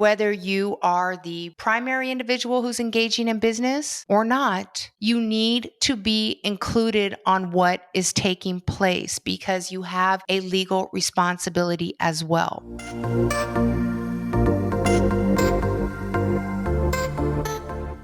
Whether you are the primary individual who's engaging in business or not, you need to be included on what is taking place because you have a legal responsibility as well.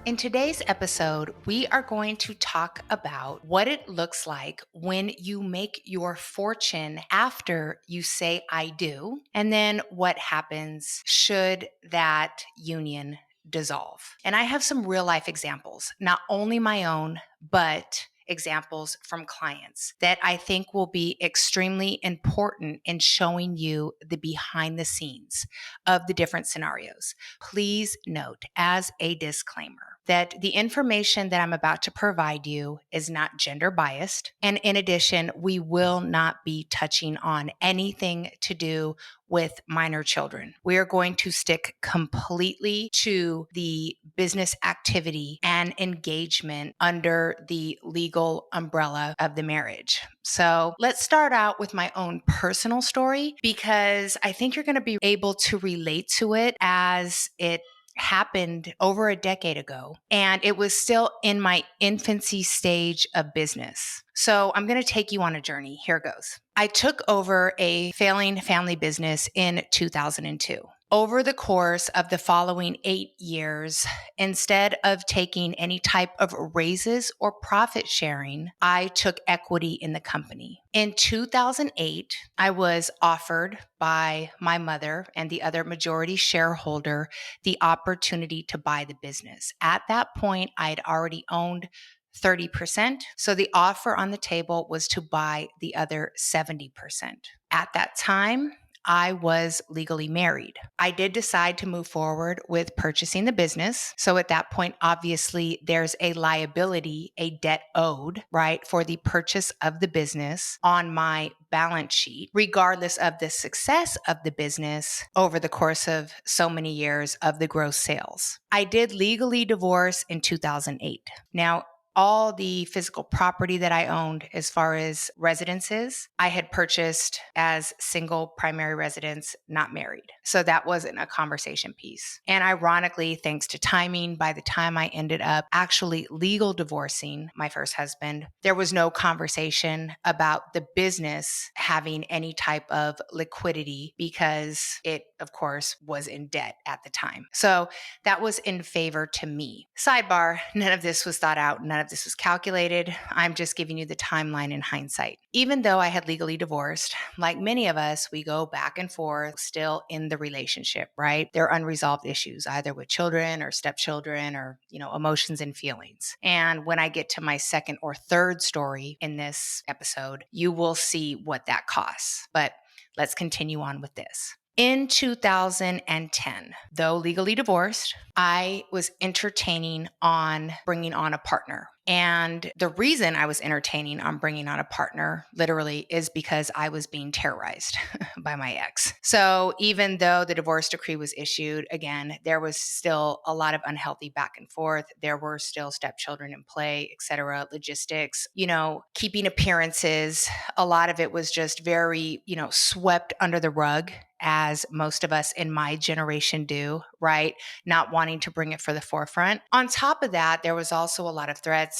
In today's episode, we are going to talk about what it looks like when you make your fortune after you say I do, and then what happens should that union dissolve. And I have some real life examples, not only my own, but examples from clients that I think will be extremely important in showing you the behind the scenes of the different scenarios. Please note, as a disclaimer, that the information that I'm about to provide you is not gender biased. And in addition, we will not be touching on anything to do with minor children. We are going to stick completely to the business activity and engagement under the legal umbrella of the marriage. So let's start out with my own personal story because I think you're going to be able to relate to it as it happened over a decade ago, and it was still in my infancy stage of business. So I'm going to take you on a journey. Here goes. I took over a failing family business in 2002. Over the course of the following 8 years, instead of taking any type of raises or profit sharing, I took equity in the company. In 2008, I was offered by my mother and the other majority shareholder the opportunity to buy the business. At that point, I had already owned 30%. So the offer on the table was to buy the other 70%. At that time, I was legally married. I did decide to move forward with purchasing the business. So at that point, obviously, there's a liability, a debt owed, right, for the purchase of the business on my balance sheet, regardless of the success of the business over the course of so many years of the gross sales. I did legally divorce in 2008. Now, all the physical property that I owned as far as residences, I had purchased as single primary residence, not married. So that wasn't a conversation piece. And ironically, thanks to timing, by the time I ended up actually legal divorcing my first husband, there was no conversation about the business having any type of liquidity because it, of course, was in debt at the time. So that was in favor to me. Sidebar, none of this was thought out. None of this was calculated. I'm just giving you the timeline in hindsight. Even though I had legally divorced, like many of us, we go back and forth still in the relationship, right? There are unresolved issues, either with children or stepchildren or, emotions and feelings. And when I get to my second or third story in this episode, you will see what that costs. But let's continue on with this. In 2010, though legally divorced, I was entertaining on bringing on a partner. And the reason I was entertaining on bringing on a partner literally is because I was being terrorized by my ex. So even though the divorce decree was issued, again, there was still a lot of unhealthy back and forth. There were still stepchildren in play, etc., logistics, keeping appearances. A lot of it was just very, swept under the rug, as most of us in my generation do, right? Not wanting to bring it for the forefront. On top of that, there was also a lot of threats,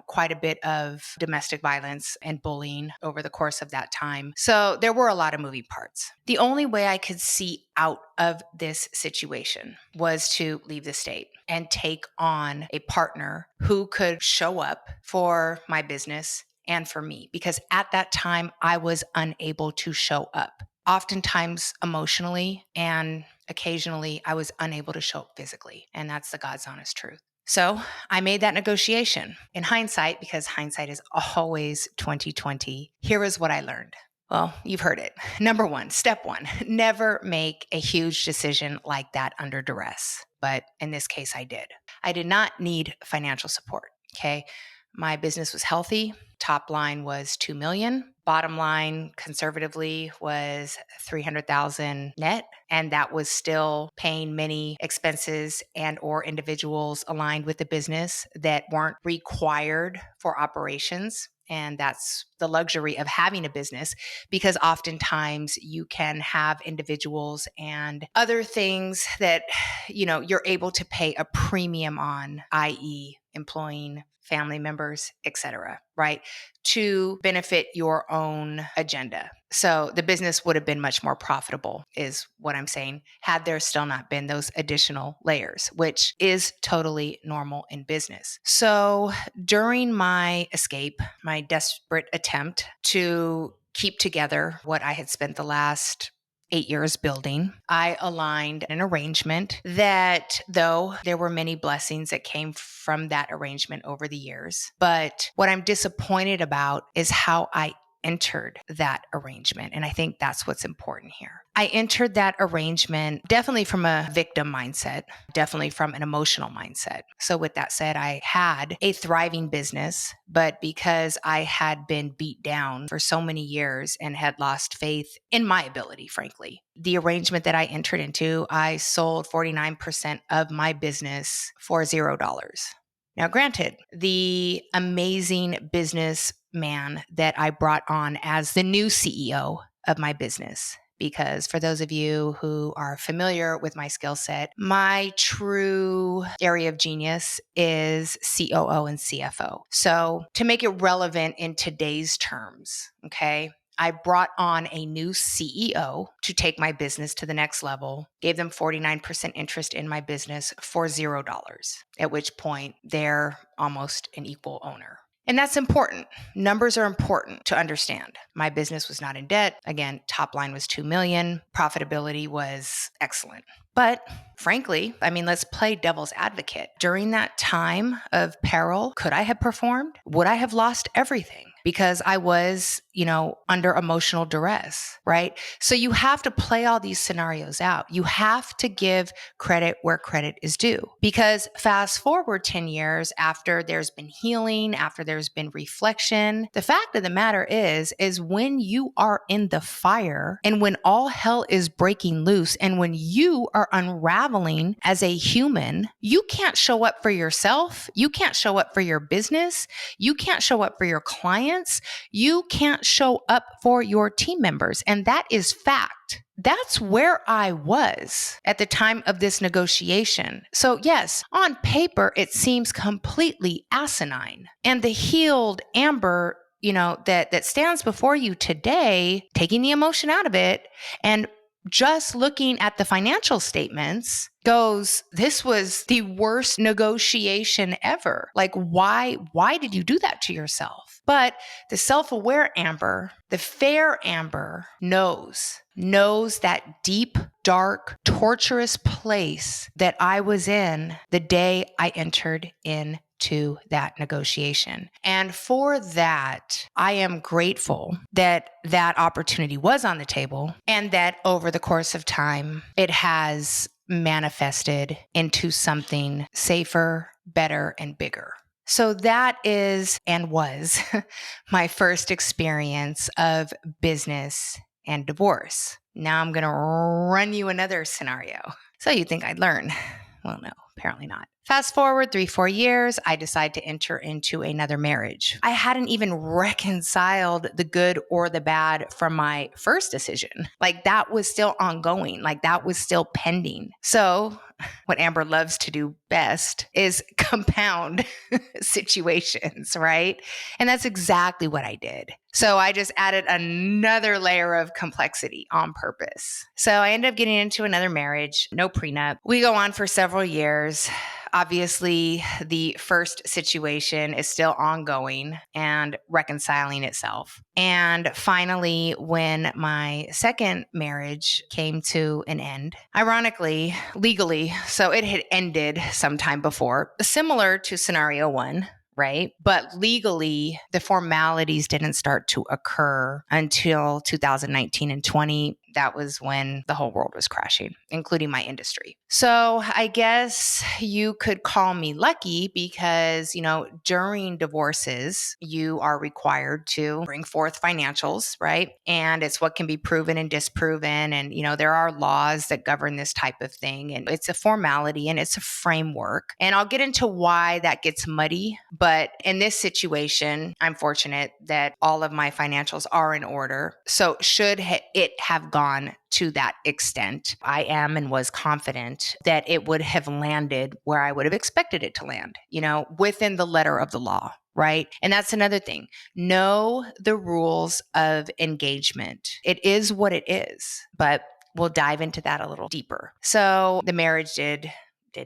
quite a bit of domestic violence and bullying over the course of that time. So there were a lot of moving parts. The only way I could see out of this situation was to leave the state and take on a partner who could show up for my business and for me, because at that time I was unable to show up. Oftentimes emotionally, and occasionally I was unable to show up physically. And that's the God's honest truth. So I made that negotiation. In hindsight, because hindsight is always 2020, here is what I learned. Well, you've heard it. Number one, step one, never make a huge decision like that under duress. But in this case, I did. I did not need financial support. Okay. My business was healthy. Top line was 2 million. Bottom line, conservatively, was 300,000 net. And that was still paying many expenses and or individuals aligned with the business that weren't required for operations. And that's the luxury of having a business, because oftentimes you can have individuals and other things that, you're able to pay a premium on, i.e., employing family members, etc., right? To benefit your own agenda. So the business would have been much more profitable, is what I'm saying, had there still not been those additional layers, which is totally normal in business. So during my escape, my desperate attempt to keep together what I had spent the last 8 years building, I aligned an arrangement that, though there were many blessings that came from that arrangement over the years, but what I'm disappointed about is how I entered that arrangement. And I think that's what's important here. I entered that arrangement definitely from a victim mindset, definitely from an emotional mindset. So with that said, I had a thriving business, but because I had been beat down for so many years and had lost faith in my ability, frankly, the arrangement that I entered into, I sold 49% of my business for $0. Now, granted, the amazing businessman that I brought on as the new CEO of my business, because for those of you who are familiar with my skill set, my true area of genius is COO and CFO. So to make it relevant in today's terms, okay, I brought on a new CEO to take my business to the next level, gave them 49% interest in my business for $0, at which point they're almost an equal owner. And that's important. Numbers are important to understand. My business was not in debt. Again, top line was 2 million. Profitability was excellent. But frankly, let's play devil's advocate. During that time of peril, could I have performed? Would I have lost everything? Because I was, under emotional duress, right? So you have to play all these scenarios out. You have to give credit where credit is due. Because fast forward 10 years after there's been healing, after there's been reflection, the fact of the matter is when you are in the fire and when all hell is breaking loose and when you are unraveling as a human, you can't show up for yourself. You can't show up for your business. You can't show up for your clients. You can't show up for your team members. And that is fact. That's where I was at the time of this negotiation. So yes, on paper, it seems completely asinine. And the healed Amber, that stands before you today, taking the emotion out of it and just looking at the financial statements, goes, this was the worst negotiation ever. Like, why did you do that to yourself? But the self-aware Amber, the fair Amber knows that deep, dark, torturous place that I was in the day I entered into that negotiation. And for that, I am grateful that that opportunity was on the table and that over the course of time, it has manifested into something safer, better, and bigger. So that is and was my first experience of business and divorce. Now I'm going to run you another scenario. So you think I'd learn? Well, no, apparently not. Fast forward 3-4 years, I decide to enter into another marriage. I hadn't even reconciled the good or the bad from my first decision. Like that was still ongoing. Like that was still pending. So what Amber loves to do best is compound situations, right? And that's exactly what I did. So I just added another layer of complexity on purpose. So I ended up getting into another marriage, no prenup. We go on for several years. Obviously, the first situation is still ongoing and reconciling itself. And finally, when my second marriage came to an end, ironically, legally, so it had ended sometime before, similar to scenario one, right? But legally, the formalities didn't start to occur until 2019 and 20. that was when the whole world was crashing, including my industry. So I guess you could call me lucky because, during divorces, you are required to bring forth financials, right? And it's what can be proven and disproven. And, there are laws that govern this type of thing. And it's a formality and it's a framework. And I'll get into why that gets muddy. But in this situation, I'm fortunate that all of my financials are in order. So should it have gone to that extent, I am and was confident that it would have landed where I would have expected it to land, within the letter of the law, right? And that's another thing. Know the rules of engagement. It is what it is, but we'll dive into that a little deeper. So the marriage did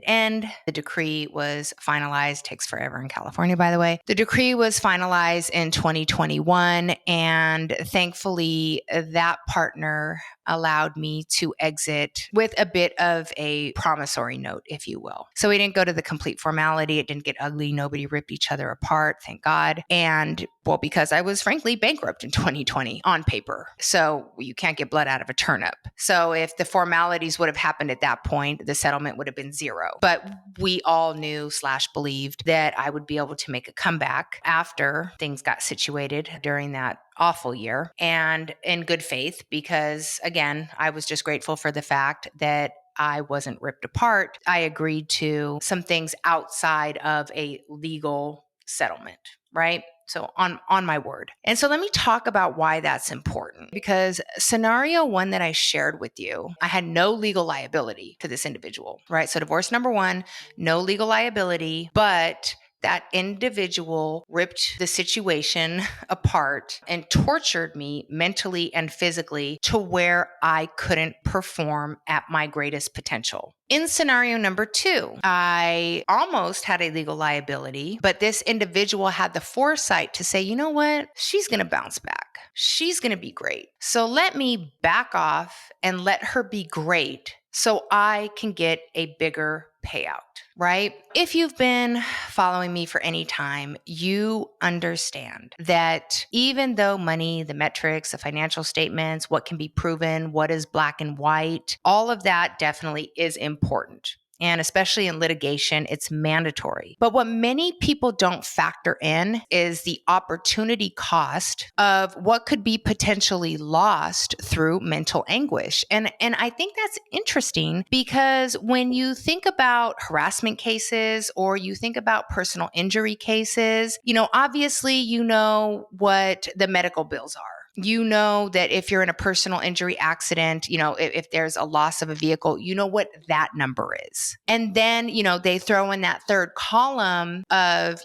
end. The decree was finalized, takes forever in California, by the way. The decree was finalized in 2021. And thankfully, that partner allowed me to exit with a bit of a promissory note, if you will. So we didn't go to the complete formality. It didn't get ugly. Nobody ripped each other apart, thank God. And because I was frankly bankrupt in 2020 on paper. So you can't get blood out of a turnip. So if the formalities would have happened at that point, the settlement would have been zero. But we all knew / believed that I would be able to make a comeback after things got situated during that awful year, and in good faith, because again, I was just grateful for the fact that I wasn't ripped apart. I agreed to some things outside of a legal settlement, right? So on my word. And so let me talk about why that's important, because scenario one that I shared with you, I had no legal liability to this individual, right? So divorce number one, no legal liability, but that individual ripped the situation apart and tortured me mentally and physically to where I couldn't perform at my greatest potential. In scenario number two, I almost had a legal liability, but this individual had the foresight to say, you know what? She's going to bounce back. She's going to be great. So let me back off and let her be great so I can get a bigger payout, right? If you've been following me for any time, you understand that even though money, the metrics, the financial statements, what can be proven, what is black and white, all of that definitely is important. And especially in litigation, it's mandatory. But what many people don't factor in is the opportunity cost of what could be potentially lost through mental anguish. And I think that's interesting because when you think about harassment cases or you think about personal injury cases, obviously you know what the medical bills are. You know that if you're in a personal injury accident, if there's a loss of a vehicle, you know what that number is. And then, they throw in that third column of,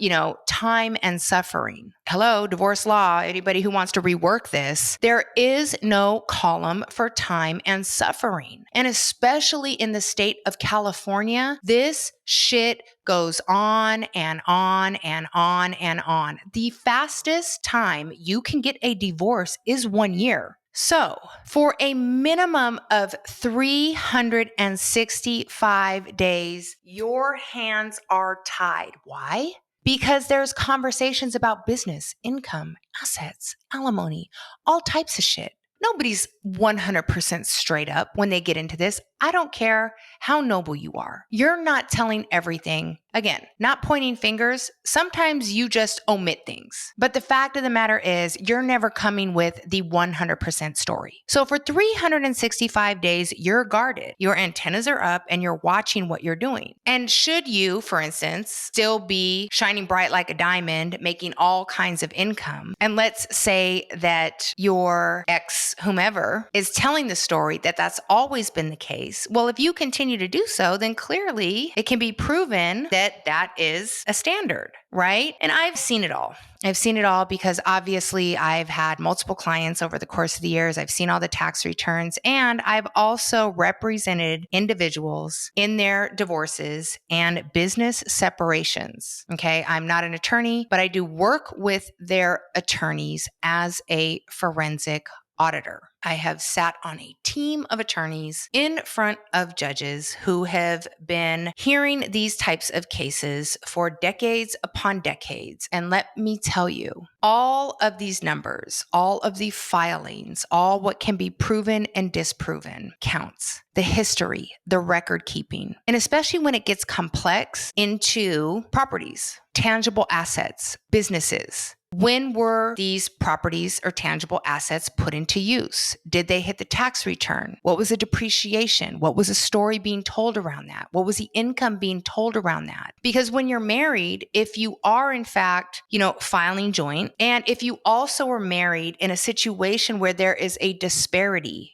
time and suffering. Hello, divorce law, anybody who wants to rework this, there is no column for time and suffering. And especially in the state of California, this shit goes on and on and on and on. The fastest time you can get a divorce is 1 year. So, for a minimum of 365 days, your hands are tied. Why? Because there's conversations about business, income, assets, alimony, all types of shit. Nobody's 100% straight up when they get into this. I don't care how noble you are. You're not telling everything. Again, not pointing fingers. Sometimes you just omit things. But the fact of the matter is, you're never coming with the 100% story. So for 365 days, you're guarded. Your antennas are up and you're watching what you're doing. And should you, for instance, still be shining bright like a diamond, making all kinds of income, and let's say that your ex, whomever, is telling the story that that's always been the case, well, if you continue to do so, then clearly it can be proven that that is a standard, right? And I've seen it all. I've seen it all because obviously I've had multiple clients over the course of the years. I've seen all the tax returns, and I've also represented individuals in their divorces and business separations. Okay. I'm not an attorney, but I do work with their attorneys as a forensic auditor. I have sat on a team of attorneys in front of judges who have been hearing these types of cases for decades upon decades. And let me tell you, all of these numbers, all of the filings, all what can be proven and disproven counts. The history, the record keeping, and especially when it gets complex into properties, tangible assets, businesses. When were these properties or tangible assets put into use? Did they hit the tax return? What was the depreciation? What was the story being told around that? What was the income being told around that? Because when you're married, if you are in fact, filing joint, and if you also are married in a situation where there is a disparity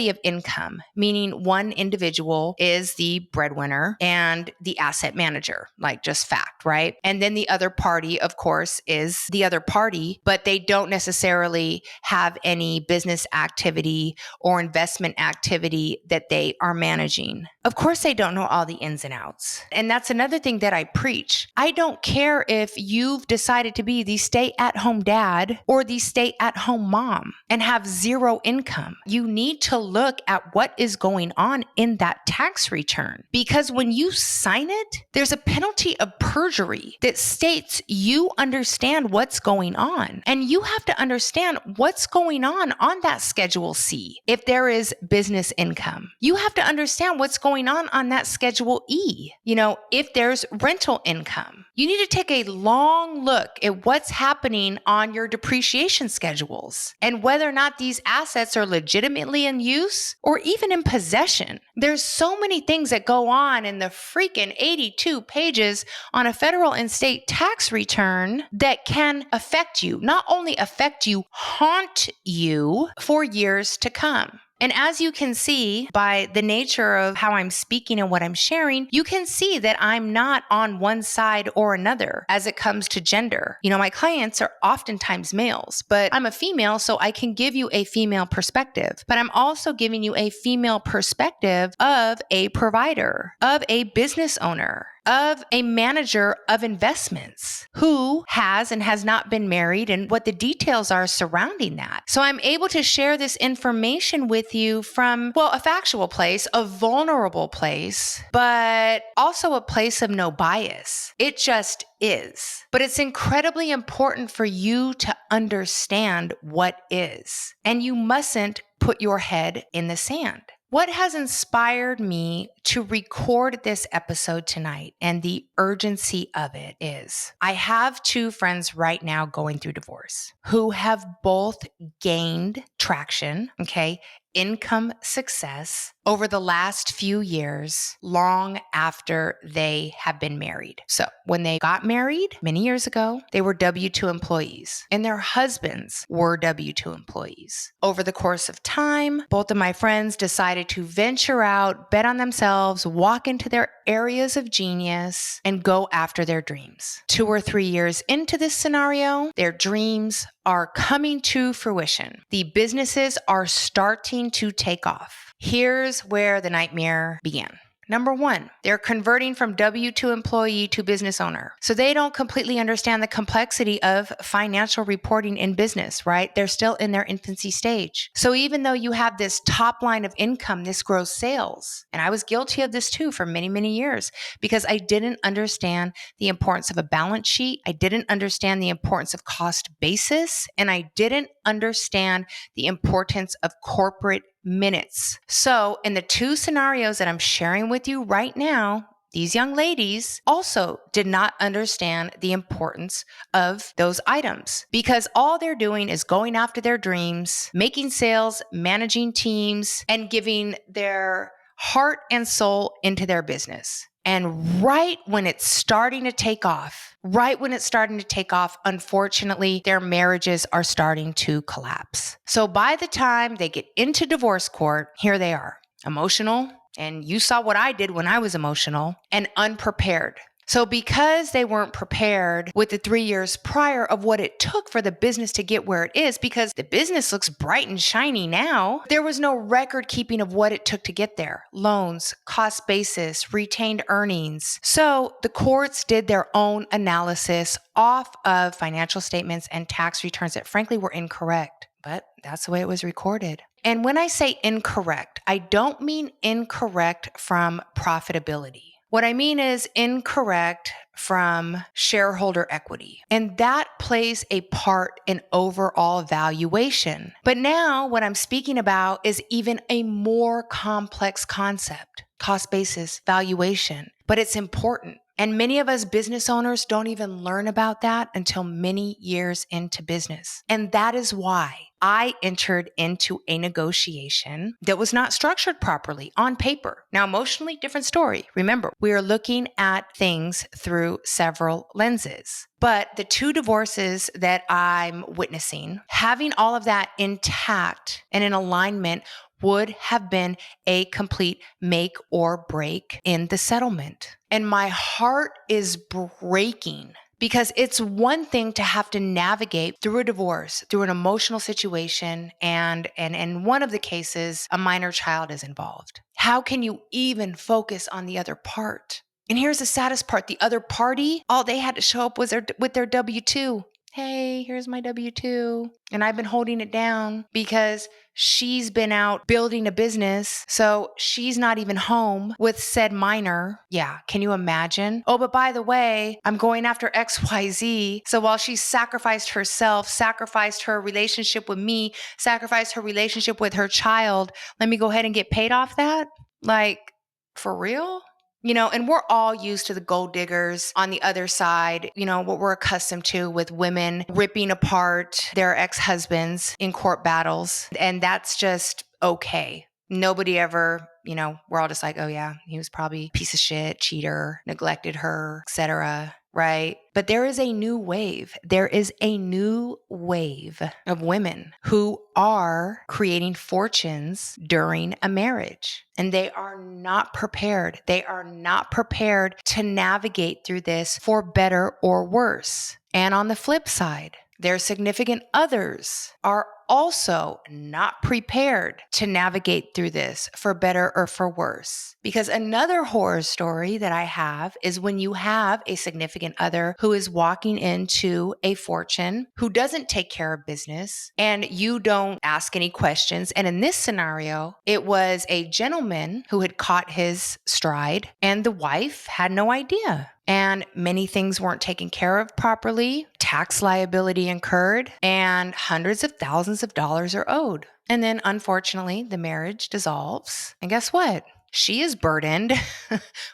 of income, meaning one individual is the breadwinner and the asset manager, like just fact, right? And then the other party, of course, is the other party, but they don't necessarily have any business activity or investment activity that they are managing. Of course, they don't know all the ins and outs. And that's another thing that I preach. I don't care if you've decided to be the stay-at-home dad or the stay-at-home mom and have zero income. You need to look at what is going on in that tax return, because when you sign it, there's a penalty of perjury that states you understand what's going on. And you have to understand what's going on that Schedule C. If there is business income, you have to understand what's going on that Schedule E. If there's rental income, you need to take a long look at what's happening on your depreciation schedules and whether or not these assets are legitimately in use or even in possession. There's so many things that go on in the freaking 82 pages on a federal and state tax return that can affect you, not only affect you, haunt you for years to come. And as you can see by the nature of how I'm speaking and what I'm sharing, you can see that I'm not on one side or another as it comes to gender. My clients are oftentimes males, but I'm a female, so I can give you a female perspective. But I'm also giving you a female perspective of a provider, of a business owner, of a manager of investments who has and has not been married and what the details are surrounding that. So I'm able to share this information with you from, a factual place, a vulnerable place, but also a place of no bias. It just is. But it's incredibly important for you to understand what is. And you mustn't put your head in the sand. What has inspired me to record this episode tonight and the urgency of it is I have two friends right now going through divorce who have both gained traction, income success over the last few years, long after they have been married. So when they got married many years ago, they were W-2 employees and their husbands were W-2 employees. Over the course of time, both of my friends decided to venture out, bet on themselves, walk into their areas of genius, and go after their dreams. 2 or 3 years into this scenario, their dreams are coming to fruition. The businesses are starting to take off. Here's where the nightmare began. Number one, they're converting from W-2 employee to business owner. So they don't completely understand the complexity of financial reporting in business, right? They're still in their infancy stage. So even though you have this top line of income, this gross sales, and I was guilty of this too for many, many years because I didn't understand the importance of a balance sheet. I didn't understand the importance of cost basis, and I didn't understand the importance of corporate minutes. So in the two scenarios that I'm sharing with you right now, these young ladies also did not understand the importance of those items because all they're doing is going after their dreams, making sales, managing teams, and giving their heart and soul into their business. And right when it's starting to take off, unfortunately, their marriages are starting to collapse. So by the time they get into divorce court, here they are, emotional. And you saw what I did when I was emotional and unprepared. So because they weren't prepared with the 3 years prior of what it took for the business to get where it is, because the business looks bright and shiny now, there was no record keeping of what it took to get there. Loans, cost basis, retained earnings. So the courts did their own analysis off of financial statements and tax returns that frankly were incorrect. but that's the way it was recorded. And when I say incorrect, I don't mean incorrect from profitability. What I mean is incorrect from shareholder equity. And that plays a part in overall valuation. But now what I'm speaking about is even a more complex concept, cost basis valuation. But it's important. And many of us business owners don't even learn about that until many years into business. And that is why I entered into a negotiation that was not structured properly on paper. Now, emotionally, different story. Remember, we are looking at things through several lenses. But the two divorces that I'm witnessing, having all of that intact and in alignment would have been a complete make or break in the settlement. And my heart is breaking because it's one thing to have to navigate through a divorce, through an emotional situation, and in one of the cases, a minor child is involved. How can you even focus on the other part? And here's the saddest part. The other party, all they had to show up was with their W-2. Hey, here's my W-2. And I've been holding it down because she's been out building a business. So she's not even home with said minor. Yeah. Can you imagine? Oh, but by the way, I'm going after XYZ. So while she sacrificed herself, sacrificed her relationship with me, sacrificed her relationship with her child, let me go ahead and get paid off that? Like, for real? And we're all used to the gold diggers on the other side, what we're accustomed to with women ripping apart their ex-husbands in court battles. And that's just okay. Nobody ever, we're all just like, oh yeah, he was probably a piece of shit, cheater, neglected her, etc. Right? But there is a new wave. There is a new wave of women who are creating fortunes during a marriage. And they are not prepared. They are not prepared to navigate through this for better or worse. And on the flip side, their significant others are also not prepared to navigate through this for better or for worse. Because another horror story that I have is when you have a significant other who is walking into a fortune, who doesn't take care of business, and you don't ask any questions. And in this scenario, it was a gentleman who had caught his stride, and the wife had no idea. And many things weren't taken care of properly, tax liability incurred, and hundreds of thousands of dollars are owed. And then, unfortunately, the marriage dissolves. And guess what? She is burdened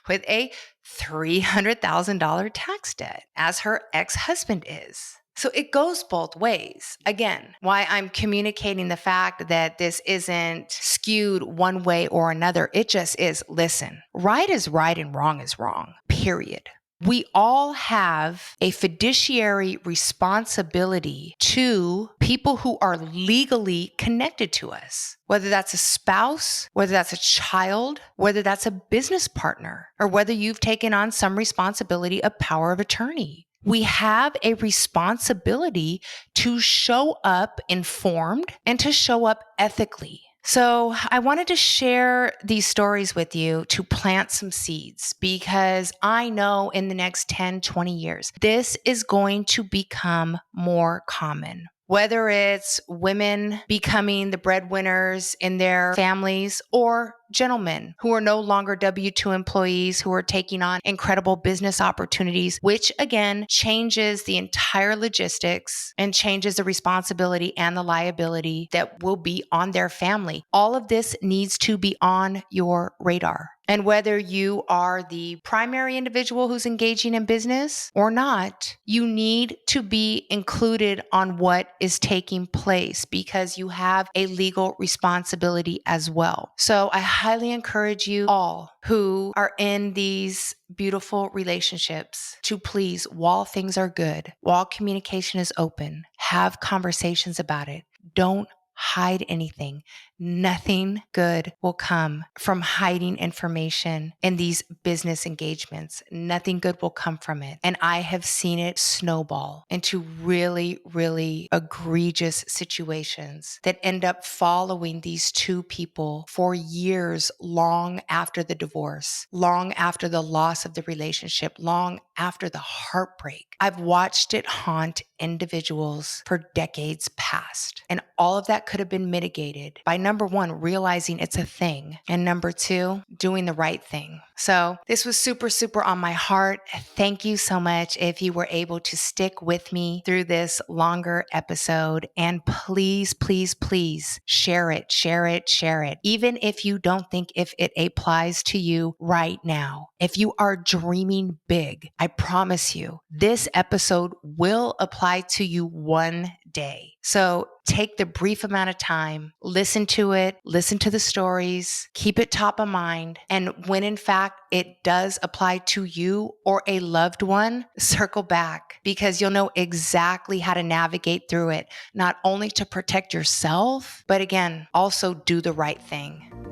with a $300,000 tax debt, as her ex-husband is. So it goes both ways. Again, why I'm communicating the fact that this isn't skewed one way or another. It just is, listen, right is right and wrong is wrong, period. We all have a fiduciary responsibility to people who are legally connected to us, whether that's a spouse, whether that's a child, whether that's a business partner, or whether you've taken on some responsibility of power of attorney. We have a responsibility to show up informed and to show up ethically. So I wanted to share these stories with you to plant some seeds, because I know in the next 10, 20 years, this is going to become more common. Whether it's women becoming the breadwinners in their families, or gentlemen who are no longer W-2 employees who are taking on incredible business opportunities, which again changes the entire logistics and changes the responsibility and the liability that will be on their family. All of this needs to be on your radar. And whether you are the primary individual who's engaging in business or not, you need to be included on what is taking place, because you have a legal responsibility as well. So I highly encourage you all who are in these beautiful relationships to please, while things are good, while communication is open, have conversations about it. Don't hide anything. nothing good will come from hiding information in these business engagements. Nothing good will come from it. And I have seen it snowball into really, really egregious situations that end up following these two people for years, long after the divorce, long after the loss of the relationship, long after the heartbreak. I've watched it haunt individuals for decades past. And all of that could have been mitigated by number one, realizing it's a thing, and number two, doing the right thing. So this was super, super on my heart. Thank you so much if you were able to stick with me through this longer episode. And please, please, please share it, share it, share it. Even if you don't think if it applies to you right now, if you are dreaming big, I promise you, this episode will apply to you one day. So take the brief amount of time, listen to it, listen to the stories, keep it top of mind. And when in fact it does apply to you or a loved one, circle back because you'll know exactly how to navigate through it, not only to protect yourself, but again, also do the right thing.